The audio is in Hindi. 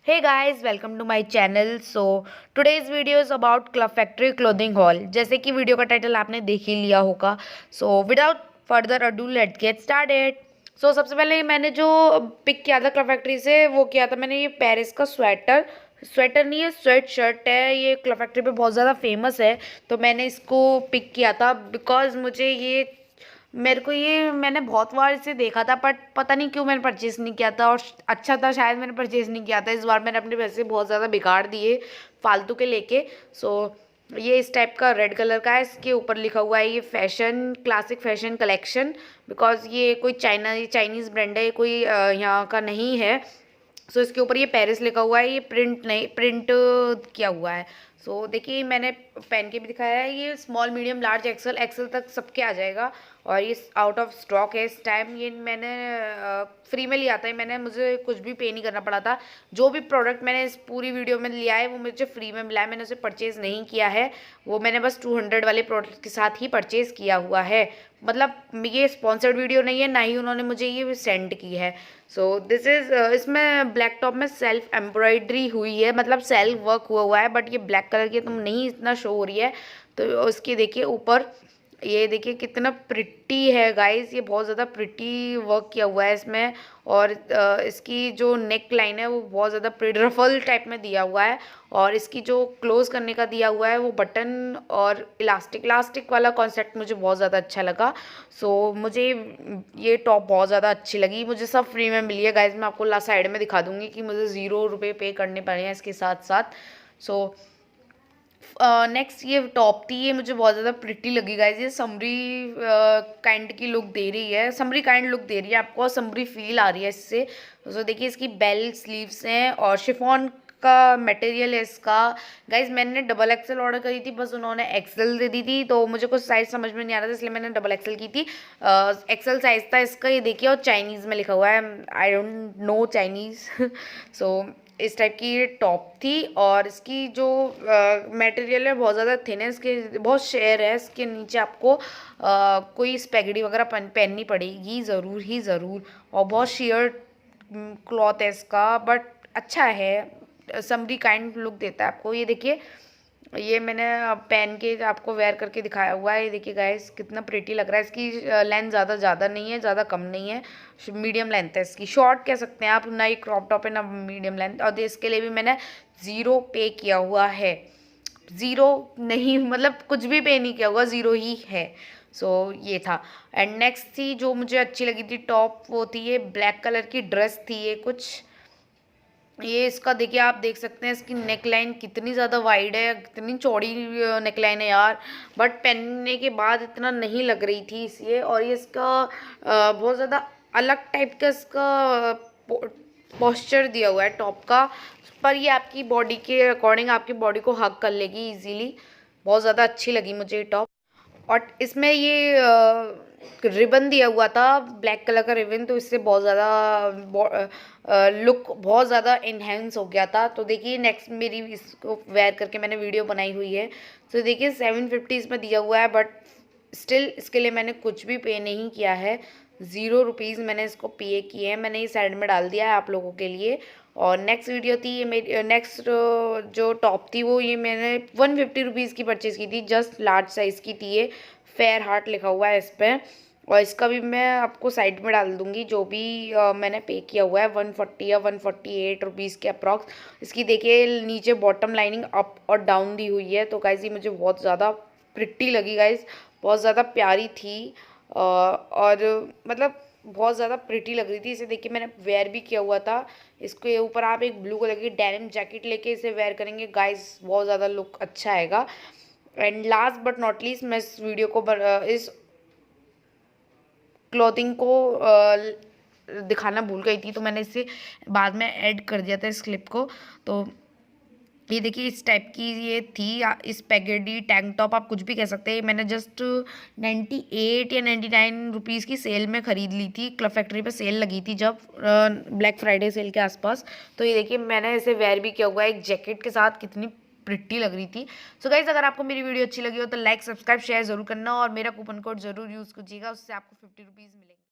Hey guys, welcome to my channel. So today's video is about Club Factory clothing haul. जैसे कि वीडियो का टाइटल आपने देख ही लिया होगा. So without further ado, let's get started. So सबसे पहले मैंने जो पिक किया था क्लब फैक्ट्री से वो किया था मैंने ये पेरिस का स्वेटर नहीं है, स्वेट शर्ट है. ये क्लब फैक्ट्री पे बहुत ज़्यादा फेमस है, तो मैंने इसको पिक किया था बिकॉज मुझे ये मेरे को ये मैंने बहुत बार इसे देखा था, बट पता नहीं क्यों मैंने परचेज़ नहीं किया था. और अच्छा था शायद मैंने परचेज़ नहीं किया था. इस बार मैंने अपने पैसे बहुत ज़्यादा बिगाड़ दिए फालतू के लेके. सो ये इस टाइप का रेड कलर का है. इसके ऊपर लिखा हुआ है ये fashion classic fashion collection. Because ये कोई चाइनीज़ ब्रांड है, ये कोई यहाँ का नहीं है. सो इसके ऊपर ये पेरिस लिखा हुआ है. ये प्रिंट किया हुआ है. सो देखिए मैंने पहन के भी दिखाया है. ये स्मॉल मीडियम लार्ज एक्सेल तक सबके आ जाएगा. और ये आउट ऑफ स्टॉक है इस टाइम. ये मैंने फ्री में लिया था. मुझे कुछ भी पे नहीं करना पड़ा था. जो भी प्रोडक्ट मैंने इस पूरी वीडियो में लिया है वो मुझे फ्री में मिला है. मैंने उसे परचेज़ नहीं किया है. वो मैंने बस 200 वाले प्रोडक्ट के साथ ही परचेज़ किया हुआ है. मतलब ये स्पॉन्सर्ड वीडियो नहीं है, ना ही उन्होंने मुझे ये सेंड की है. सो दिस इज़ इसमें ब्लैक टॉप में सेल्फ एम्ब्रॉयडरी हुई है, मतलब सेल्फ वर्क हुआ है. बट ये ब्लैक कलर की तुम नहीं इतना शो हो रही है. तो उसकी देखिए ऊपर ये देखिए कितना प्रिटी है गाइस. ये बहुत ज़्यादा प्रिटी वर्क किया हुआ है इसमें. और इसकी जो नेक लाइन है वो बहुत ज़्यादा रफल टाइप में दिया हुआ है. और इसकी जो क्लोज करने का दिया हुआ है वो बटन और इलास्टिक वाला कॉन्सेप्ट मुझे बहुत ज़्यादा अच्छा लगा. सो मुझे ये टॉप बहुत ज़्यादा अच्छी लगी. मुझे सब फ्री में मिली है गाइस. मैं आपको साइड में दिखा दूँगी कि मुझे 0 रुपये पे करने पड़े हैं इसके साथ साथ. सो नेक्स्ट ये टॉप थी. ये मुझे बहुत ज़्यादा प्रिटी लगी गाइज. ये समरी काइंड की लुक दे रही है, समरी काइंड लुक दे रही है आपको. समरी फील आ रही है इससे. तो देखिए इसकी बेल स्लीव्स हैं और शिफॉन का मटेरियल है इसका. गाइज मैंने डबल एक्सेल ऑर्डर करी थी, बस उन्होंने एक्सेल दे दी थी. तो मुझे कुछ साइज़ समझ में नहीं आ रहा था, इसलिए मैंने डबल एक्सेल की थी. एक्सेल साइज़ था इसका. ये देखिए और चाइनीज़ में लिखा हुआ है. I don't know Chinese. So इस टाइप की ये टॉप थी. और इसकी जो मटेरियल है बहुत ज़्यादा थिन है. इसके बहुत शेयर है. इसके नीचे आपको कोई स्पेगेटी वगैरह पहननी पड़ेगी ज़रूर. और बहुत शेयर क्लॉथ है इसका, बट अच्छा है. समरी काइंड लुक देता है आपको. ये देखिए ये मैंने पहन के आपको वेयर करके दिखाया हुआ है. ये देखिए गाइस कितना प्रिटी लग रहा है. इसकी लेंथ ज़्यादा नहीं है, ज़्यादा कम नहीं है, मीडियम लेंथ है इसकी. शॉर्ट कह सकते हैं आप, ना ही क्रॉप टॉप है ना मीडियम लेंथ. और इसके लिए भी मैंने 0 पे किया हुआ है. 0 नहीं, मतलब कुछ भी पे नहीं किया हुआ, 0 ही है. सो ये था. एंड नेक्स्ट थी जो मुझे अच्छी लगी थी टॉप, वो थी ये ब्लैक कलर की ड्रेस थी. ये कुछ ये इसका देखिए आप देख सकते हैं इसकी नेक लाइन कितनी ज़्यादा वाइड है, कितनी चौड़ी नेक लाइन है यार. बट पहनने के बाद इतना नहीं लग रही थी इसलिए. और ये इसका बहुत ज़्यादा अलग टाइप का इसका पोस्चर दिया हुआ है टॉप का. पर ये आपकी बॉडी के अकॉर्डिंग आपकी बॉडी को हग कर लेगी इजीली. बहुत ज़्यादा अच्छी लगी मुझे ये टॉप. और इसमें ये रिबन दिया हुआ था, ब्लैक कलर का रिबन. तो इससे बहुत ज़्यादा लुक बहुत ज़्यादा इन्हेंस हो गया था. तो देखिए नेक्स्ट मेरी इसको वेयर करके मैंने वीडियो बनाई हुई है. तो देखिए 750 इसमें दिया हुआ है, बट स्टिल इसके लिए मैंने कुछ भी पे नहीं किया है. 0 रुपीज़ मैंने इसको पे किए हैं. मैंने ये साइड में डाल दिया है आप लोगों के लिए. और नेक्स्ट वीडियो थी ये मेरी नेक्स्ट जो टॉप थी वो ये मैंने 150 रुपीज़ की परचेज़ की थी. जस्ट लार्ज साइज़ की थी ये. फेयर हार्ट लिखा हुआ है इस पर. और इसका भी मैं आपको साइड में डाल दूँगी जो भी मैंने पे किया हुआ है. 140 या 148 रुपीज़ के अप्रॉक्स. इसकी देखिए नीचे बॉटम लाइनिंग अप और डाउन दी हुई है. तो गाइज़ ये मुझे बहुत ज़्यादा प्रिटी लगी गाइज़. बहुत ज़्यादा प्यारी थी. और मतलब बहुत ज़्यादा प्रिटी लग रही थी. इसे देखिए मैंने वेयर भी किया हुआ था. इसके ऊपर आप एक ब्लू कलर की डेनिम जैकेट लेके इसे वेयर करेंगे गाइस, बहुत ज़्यादा लुक अच्छा आएगा. And last but not least मैं इस वीडियो को इस क्लॉथिंग को दिखाना भूल गई थी, तो मैंने इसे बाद में ऐड कर दिया था इस क्लिप को. तो ये देखिए इस टाइप की ये थी. इस पैगेडी टैंक टॉप आप कुछ भी कह सकते हैं. मैंने जस्ट 98 या 99 रुपीज़ की सेल में ख़रीद ली थी. क्लब फैक्ट्री पे सेल लगी थी जब ब्लैक फ्राइडे सेल के आसपास. तो ये देखिए मैंने इसे वेयर भी किया हुआ है एक जैकेट के साथ. कितनी प्रिटी लग रही थी. सो गाइज अगर आपको मेरी वीडियो अच्छी लगी हो तो लाइक सब्सक्राइब शेयर ज़रूर करना. और मेरा कूपन कोड ज़रूर यूज़ कीजिएगा, उससे आपको 50 रुपीज़ मिलेगा.